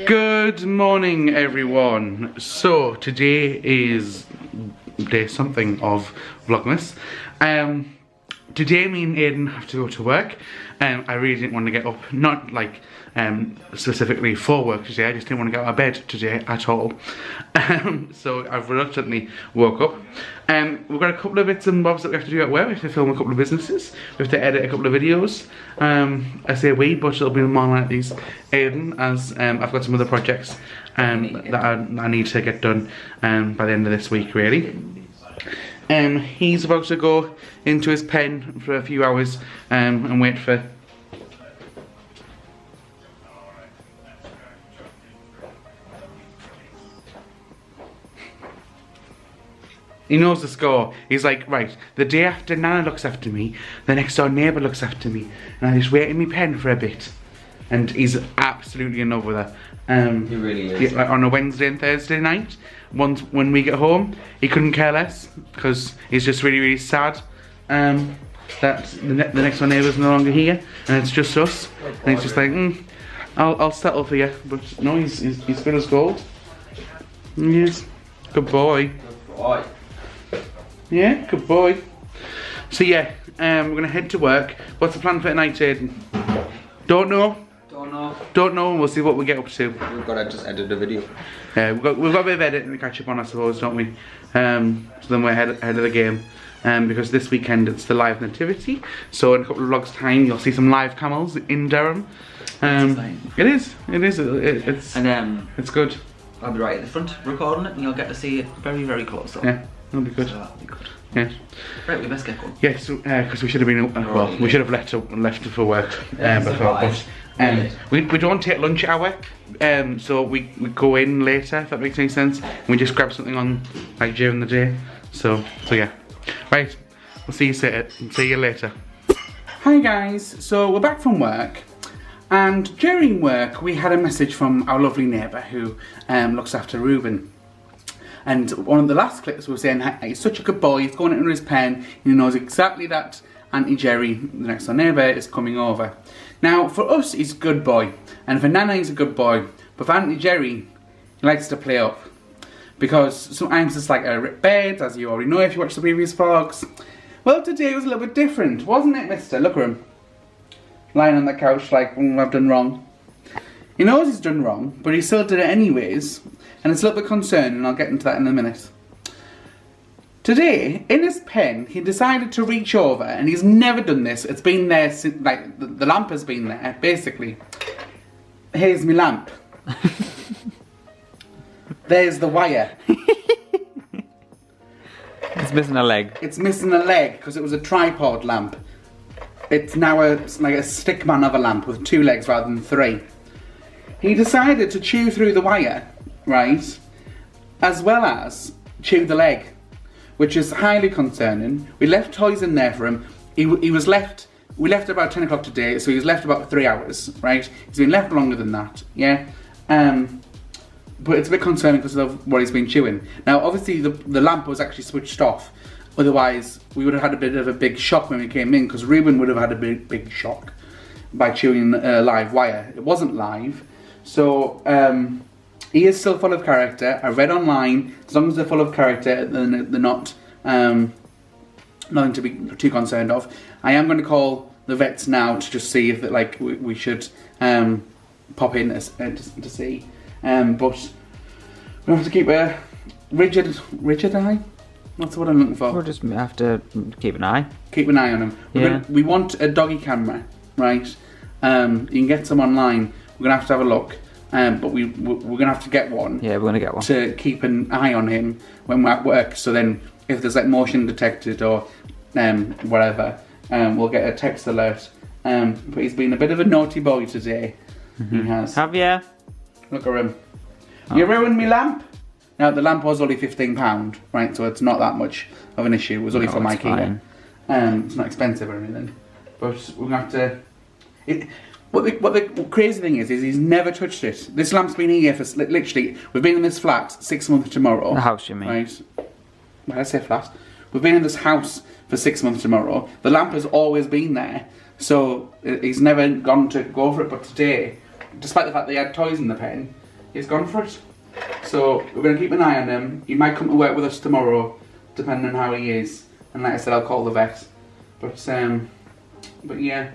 Good morning, everyone. So today is day something of Vlogmas. Today me and Aiden have to go to work. I really didn't want to get up, not like specifically for work today. I just didn't want to get out of bed today at all. So I've reluctantly woke up. We've got a couple of bits and bobs that we have to do at work. We have to film a couple of businesses. We have to edit a couple of videos. I say we, but it'll be more like these Aiden, as I've got some other projects that I need to get done by the end of this week, really. He's about to go into his pen for a few hours and wait for... He knows the score. He's like, right, the day after Nana looks after me, the next door neighbour looks after me, and I just wait in my pen for a bit. And he's absolutely in love with her. He really is. Yeah, like on a Wednesday and Thursday night, once when we get home, he couldn't care less because he's just really, really sad that the next door neighbour's no longer here, and it's just us. And he's just like, I'll settle for you. But no, he's good as gold. Yes, good boy. Good boy. Yeah, good boy. So yeah, we're gonna head to work. What's the plan for tonight, Aiden? Don't know. Don't know, and we'll see what we get up to. We've got to just edit a video. Yeah, we've got a bit of editing to catch up on, I suppose, don't we? So then we're ahead of the game. Because this weekend it's the live nativity. So in a couple of vlogs time, you'll see some live camels in Durham. It is. It's good. I'll be right at the front recording it, and you'll get to see it very, very close up. Yeah, that'll be good. So that'll be good. Yeah. Right, we best get going. Yes, because we should have been, well, we should have left for work before, but we don't take lunch hour, so we go in later, if that makes any sense, and we just grab something on, like, during the day, so yeah. Right, we'll see you later. Hi guys, so we're back from work, and during work we had a message from our lovely neighbour who looks after Ruben. And one of the last clips we were saying, he's such a good boy, he's going into his pen, he knows exactly that Auntie Jerry, the next door neighbour, is coming over. Now, for us, he's a good boy, and for Nana, he's a good boy, but for Auntie Jerry, he likes to play up. Because sometimes it's like a ripped bed, as you already know if you watched the previous vlogs. Well, today was a little bit different, wasn't it, mister? Look at him. Lying on the couch like, I've done wrong. He knows he's done wrong, but he still did it anyways. And it's a little bit concerning, and I'll get into that in a minute. Today, in his pen, he decided to reach over, and he's never done this. It's been there since, like, the lamp has been there, basically. Here's my lamp. There's the wire. It's missing a leg. It's missing a leg, because it was a tripod lamp. It's now like a stickman of a lamp with 2 legs rather than 3. He decided to chew through the wire, right, as well as chew the leg, which is highly concerning. We left toys in there for him. We left about 10 o'clock today, so he was left about 3 hours, right? He's been left longer than that, yeah? But it's a bit concerning because of what he's been chewing. Now, obviously, the lamp was actually switched off. Otherwise, we would have had a bit of a big shock when we came in, because Ruben would have had a big shock by chewing live wire. It wasn't live, so he is still full of character. I read online, as long as they're full of character, then they're not nothing to be too concerned of. I am going to call the vets now to just see if that, we should pop in to see. But we have to keep a rigid eye. That's what I'm looking for. We'll just have to keep an eye. Keep an eye on him. We want a doggy camera, right? You can get some online. We're gonna have to have a look. But we're gonna have to get one. Yeah, we're gonna get one to keep an eye on him when we're at work. So then, if there's like motion detected or whatever, we'll get a text alert. But he's been a bit of a naughty boy today. He has. Have you? Look at him. Oh. You ruined me lamp. Now the lamp was only £15, right? So it's not that much of an issue. It was only for my key. It's not expensive or anything. But we're gonna have to. What the crazy thing is he's never touched it. This lamp's been here for literally. We've been in this flat 6 months tomorrow. The house, you mean? Right. Well, I say flat. We've been in this house for 6 months tomorrow. The lamp has always been there, so he's never gone to go for it. But today, despite the fact that he had toys in the pen, he's gone for it. So we're going to keep an eye on him. He might come to work with us tomorrow, depending on how he is. And like I said, I'll call the vet. But yeah.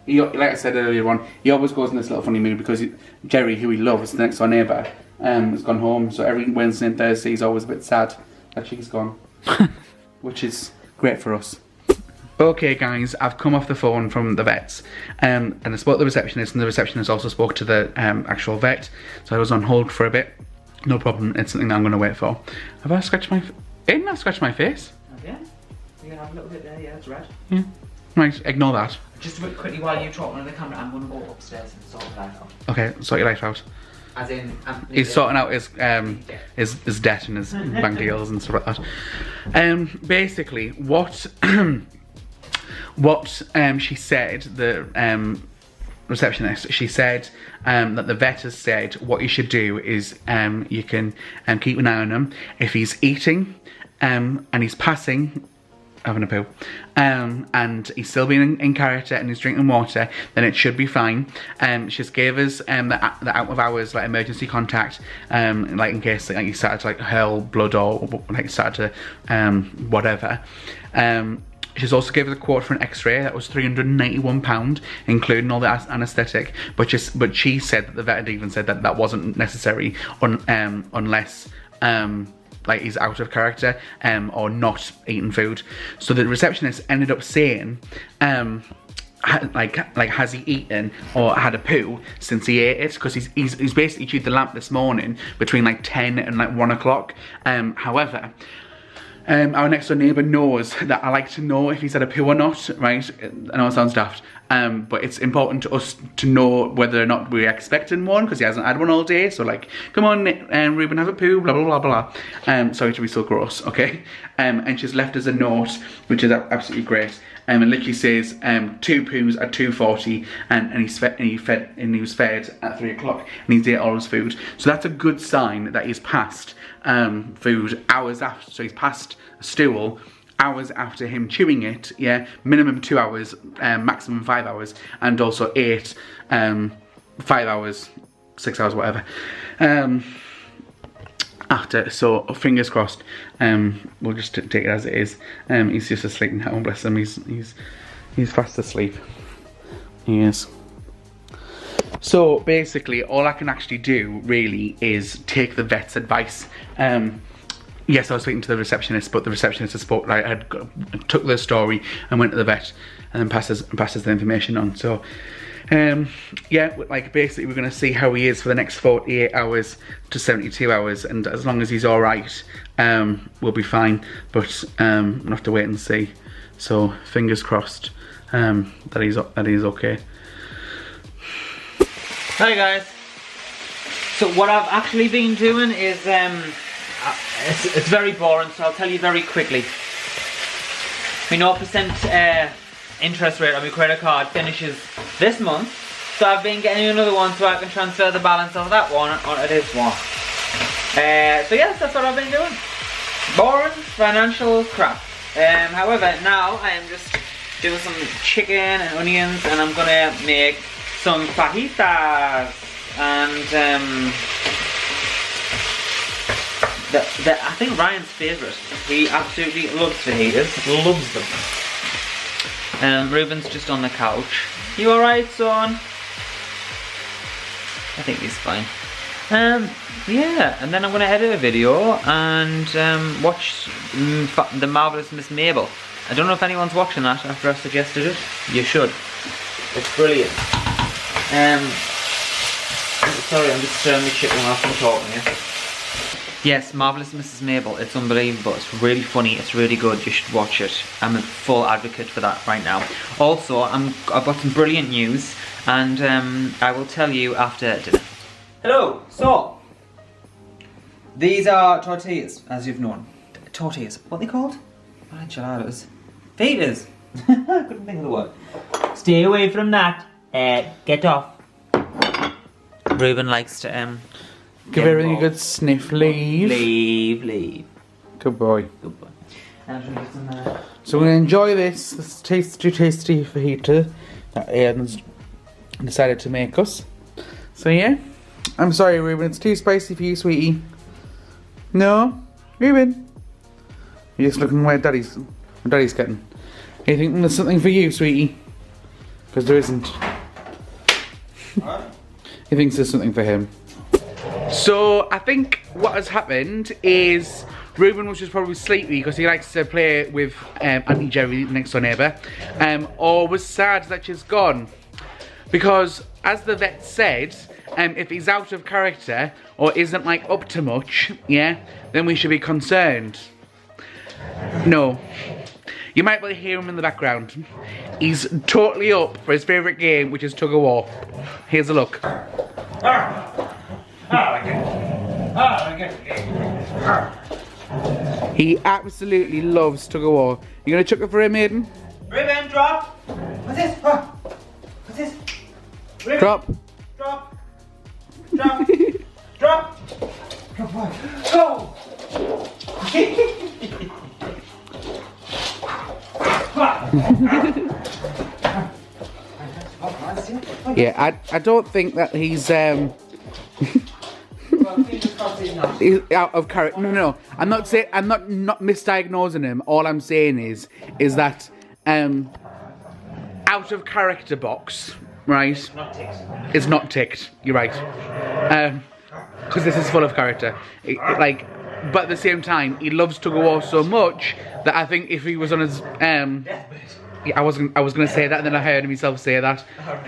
Like I said earlier on, he always goes in this little funny mood because Jerry, who he loves, the next door neighbour, has gone home. So every Wednesday and Thursday he's always a bit sad that she's gone. Which is great for us. Okay guys, I've come off the phone from the vets and I spoke to the receptionist, and the receptionist also spoke to the actual vet. So I was on hold for a bit. No problem, it's something that I'm going to wait for. Have I scratched my... Aiden, I've scratched my face. Yeah, you can have a little bit there, yeah, it's red. Yeah. Right, ignore that. Just quickly while you talk on the camera, I'm going to go upstairs and sort it out. Okay, sort your life out. As in, he's sorting out his debt and his bank deals and stuff like that. Basically, what she said, the receptionist, she said that the vet has said what you should do is you can keep an eye on him. If he's eating and he's passing, having a poo, and he's still being in character and he's drinking water, then it should be fine. She just gave us the out of hours like emergency contact, like in case like you started to like hurl blood or like started to whatever. She's also given us a quote for an X-ray that was £391, including all the anaesthetic. But she said that the vet had even said that that wasn't necessary unless like he's out of character or not eating food. So the receptionist ended up saying, like has he eaten or had a poo since he ate it? Because he's basically chewed the lamp this morning between like 10 and like 1 o'clock. However, our next door neighbour knows that I like to know if he's had a poo or not, right? I know it sounds daft, but it's important to us to know whether or not we're expecting one, because he hasn't had one all day. So like, come on, Ruben, have a poo, blah, blah, blah, blah. Sorry to be so gross, okay? And she's left us a note, which is absolutely great. It literally says 2 poos at 2:40, and he was fed at 3 o'clock, and he's ate all his food. So that's a good sign that he's passed food hours after. So he's passed a stool hours after him chewing it. Yeah, minimum 2 hours, maximum 5 hours, and also ate 5 hours, 6 hours, whatever. After, so fingers crossed. We'll just take it as it is. He's just asleep now, bless him. He's fast asleep. He is. So basically, all I can actually do really is take the vet's advice. Yes, I was speaking to the receptionist, but the receptionist took the story and went to the vet and then passes the information on. So yeah, like basically we're going to see how he is for the next 48 hours to 72 hours, and as long as he's alright, we'll be fine. But we'll have to wait and see. So fingers crossed that he's okay. Hi guys. So what I've actually been doing is it's very boring, so I'll tell you very quickly. My 0% interest rate on my credit card finishes this month, so I've been getting another one so I can transfer the balance of that one onto this one. So yes, that's what I've been doing. Boring financial crap. However, now I am just doing some chicken and onions, and I'm gonna make some fajitas, and I think Ryan's favourite. He absolutely loves fajitas, loves them. Ruben's just on the couch. You alright, son? I think he's fine. Yeah, and then I'm gonna edit a video and watch The Marvellous Miss Mabel. I don't know if anyone's watching that after I suggested it. You should. It's brilliant. Sorry, I'm just stirring my chicken whilst I'm talking here. Yes, Marvellous Mrs. Mabel. It's unbelievable. It's really funny. It's really good. You should watch it. I'm a full advocate for that right now. Also, I've got some brilliant news, and I will tell you after dinner. Hello. So, these are tortillas, as you've known. Tortillas. What are they called? Enchiladas. Fajitas. I couldn't think of the word. Stay away from that. Get off. Ruben likes to give everything a good sniff. Leave. Leave. Good boy. Good boy. So we're gonna enjoy this tasty fajita that Aiden's decided to make us. So yeah, I'm sorry, Ruben. It's too spicy for you, sweetie. No, Ruben. You're just looking where Daddy's getting. You think there's something for you, sweetie? Because there isn't. He thinks there's something for him. So I think what has happened is Ruben was just probably sleepy because he likes to play with Auntie Jerry, next door neighbour, or was sad that she's gone. Because as the vet said, if he's out of character or isn't like up to much, yeah, then we should be concerned. No. You might well hear him in the background. He's totally up for his favourite game, which is tug of war. Here's a look. He absolutely loves tug of war. You gonna chuck it for him, Aiden? Ruben, drop! What's this? What's this? Ruben, Drop. Drop! Drop! Drop! Drop what? Go! Yeah, I don't think that he's he's out of character. No. I'm not saying, I'm not misdiagnosing him. All I'm saying is that out of character box, right? It's not ticked. You're right. Because this is full of character. But at the same time, he loves tug of war so much that I think if he was on his I was gonna say that, and then I heard himself say that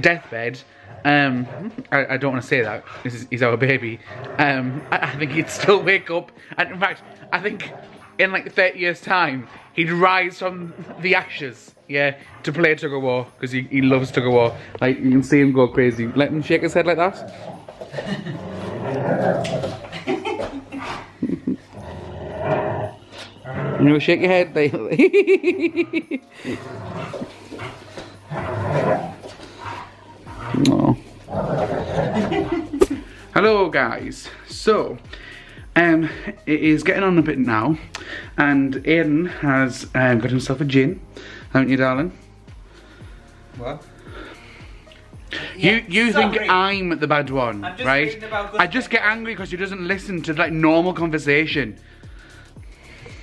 deathbed. I don't want to say that. He's our baby. I think he'd still wake up, and in fact, I think in like 30 years' time, he'd rise from the ashes, yeah, to play tug of war because he loves tug of war. Like you can see him go crazy. Let him shake his head like that. You know, shake your head. Oh. Hello guys. So it is getting on a bit now, and Aiden has got himself a gin, haven't you, darling? What? You think I'm the bad one, right? I just get angry because he doesn't listen to like normal conversation.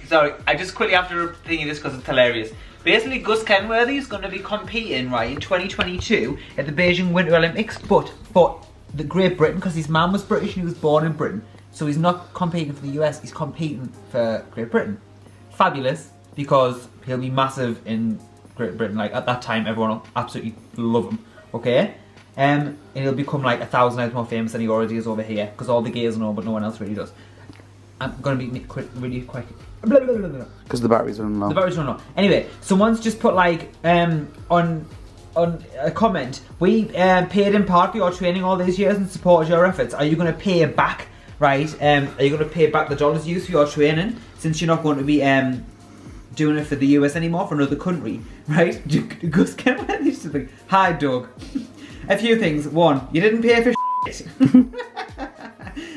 Sorry, I just quickly have to repeat this because it's hilarious. Basically, Gus Kenworthy is going to be competing, right, in 2022 at the Beijing Winter Olympics, but for the Great Britain, because his mum was British and he was born in Britain. So he's not competing for the US, he's competing for Great Britain. Fabulous, because he'll be massive in Great Britain. Like, at that time, everyone will absolutely love him, okay? And he'll become like 1,000 times more famous than he already is over here, because all the gays know, but no one else really does. I'm going to be really quick. Because the batteries run low. The batteries run low. Anyway, someone's just put like on a comment. We paid in part for your training all these years and supported your efforts. Are you going to pay back, right? Are you going to pay back the dollars used for your training since you're not going to be doing it for the US anymore, for another country, right? Gus Kenworthy used to think, hi Doug. A few things. One, you didn't pay for shit.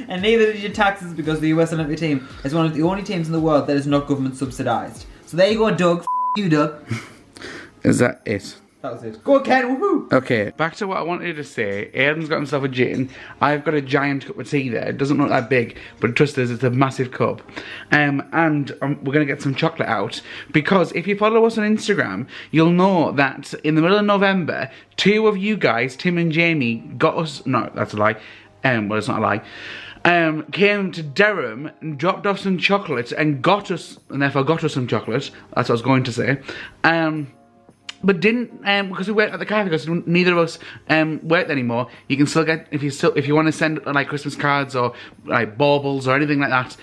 And neither did your taxes, because the US Olympic team is one of the only teams in the world that is not government subsidised. So there you go, Doug. F you, Doug. Is that it? That was it. Go Ken, woohoo! Okay, back to what I wanted to say. Aiden's got himself a gin. I've got a giant cup of tea there. It doesn't look that big, but trust us, it's a massive cup. And we're going to get some chocolate out, because if you follow us on Instagram, you'll know that in the middle of November, 2 of you guys, Tim and Jamie, got us... No, that's a lie. Well, it's not a lie. Came to Durham and dropped off some chocolate and got us, and therefore got us some chocolate. That's what I was going to say. But didn't, because we weren't at the cafe, because neither of us worked anymore. You can still get, if you want to send like Christmas cards or like baubles or anything like that,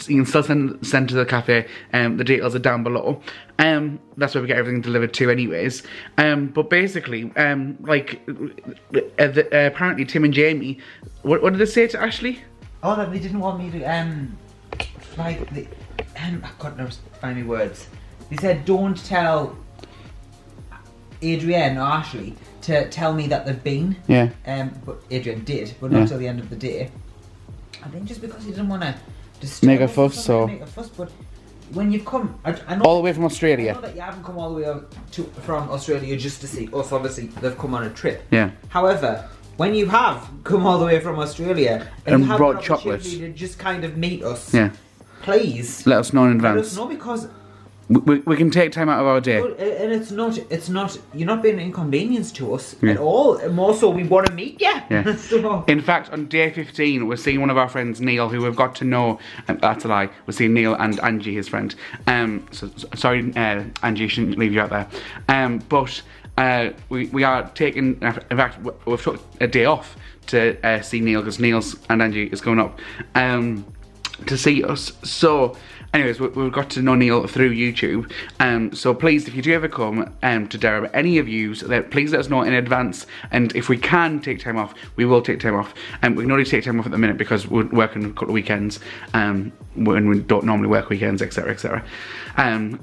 you can still send to the cafe. The details are down below. That's where we get everything delivered to anyways. But basically, apparently Tim and Jamie, what did they say to Ashley? Oh, that they didn't want me to, I couldn't find me words. They said, don't tell Adrienne or Ashley to tell me that they've been. Yeah. But Adrienne did, but not till the end of the day. I think just because he didn't want to make a fuss, or make a fuss, but when you've come, I know all the way from Australia. I know that you haven't come all the way from Australia just to see us. Obviously, they've come on a trip. Yeah. However, when you have come all the way from Australia And you have brought an chocolate. opportunity to just kind of meet us, Yeah. please Let us know in let us advance. know, because We can take time out of our day. and it's not you're not being an inconvenience to us at all. More so, we want to meet you. Yeah. So, In fact, on day 15, we're seeing one of our friends, Neil, who we've got to know. That's a lie. We're seeing Neil and Angie, his friend. Sorry, Angie, shouldn't leave you out there. But we are taking. In fact, we've took a day off to see Neil, because Neil's and Angie is going up to see us. So. Anyways, we've got to know Neil through YouTube, so please, if you do ever come to Durham, any of you, please let us know in advance, and if we can take time off, we will take time off. We can only take time off at the minute because we're working a couple of weekends, when we don't normally work weekends, etc, etc.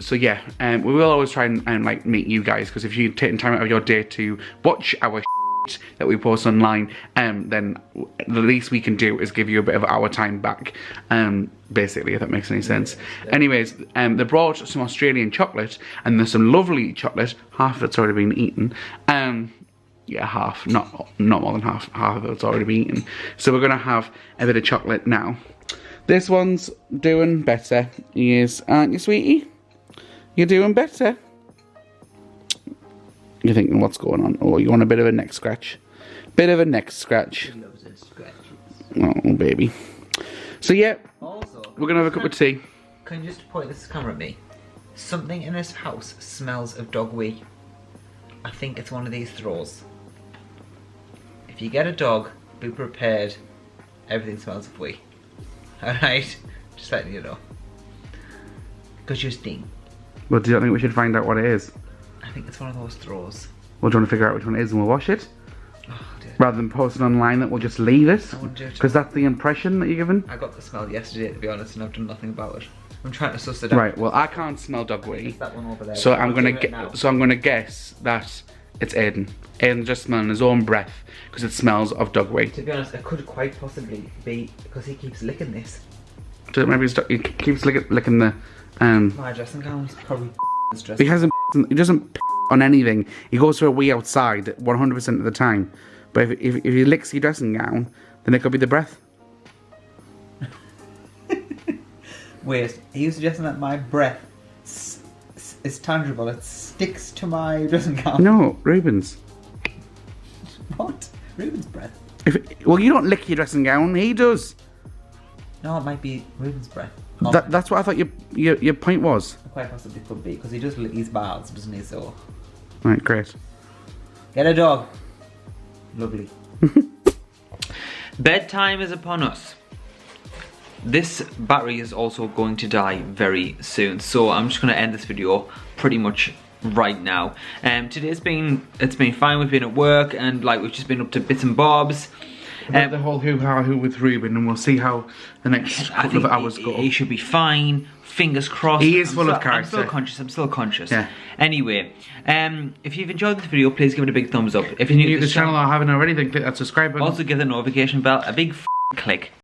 So yeah, we will always try and like meet you guys, because if you're taking time out of your day to watch our that we post online, then the least we can do is give you a bit of our time back, basically, if that makes any sense. Anyways, they brought some Australian chocolate, and there's some lovely chocolate. Half of it's already been eaten. Yeah, half, not more than half of it's already been eaten. So we're gonna have a bit of chocolate now. This one's doing better. Yes, aren't you, sweetie? You're doing better. You're thinking, what's going on? Oh, you want a bit of a neck scratch? Bit of a neck scratch. Oh, baby. So, yeah, also, we're going to have a cup of tea. Can you just point this camera at me? Something in this house smells of dog wee. I think it's one of these throws. If you get a dog, be prepared. Everything smells of wee. Alright? Just letting you know. Because you're sting. Well, do you think we should find out what it is? I think it's one of those throws. We're trying to figure out which one it is and we'll wash it. Oh, dear. Rather than posting online that we'll just leave it. Because that's the impression that you're given. I got the smell yesterday, to be honest, and I've done nothing about it. I'm trying to suss it out. Right, well, I can't smell dog wee. It's that one over there. So I'm gonna guess that it's Aiden. Aiden's just smelling his own breath because it smells of dog wee. To be honest, it could quite possibly be because he keeps licking this. So maybe he keeps licking the My dressing gown is probably He hasn't. He doesn't on anything. He goes for a wee outside 100% of the time. But if he licks your dressing gown, then it could be the breath. Wait, are you suggesting that my breath is tangible? It sticks to my dressing gown? No, Ruben's. What? Ruben's breath? Well, you don't lick your dressing gown. He does. No, it might be Ruben's breath. That's what I thought your point was. Quite possibly could be, because he does lick his bars, doesn't he? So. Right, great. Get a dog. Lovely. Bedtime is upon us. This battery is also going to die very soon, so I'm just going to end this video pretty much right now. Today's been fine. We've been at work and like we've just been up to bits and bobs. The whole hoo-ha-hoo with Ruben, and we'll see how the next couple of hours go. He should be fine. Fingers crossed. He is full of character. I'm still conscious. Yeah. Anyway, if you've enjoyed this video, please give it a big thumbs up. If you're new to this channel or haven't already, then click that subscribe button. Also give the notification bell a big click.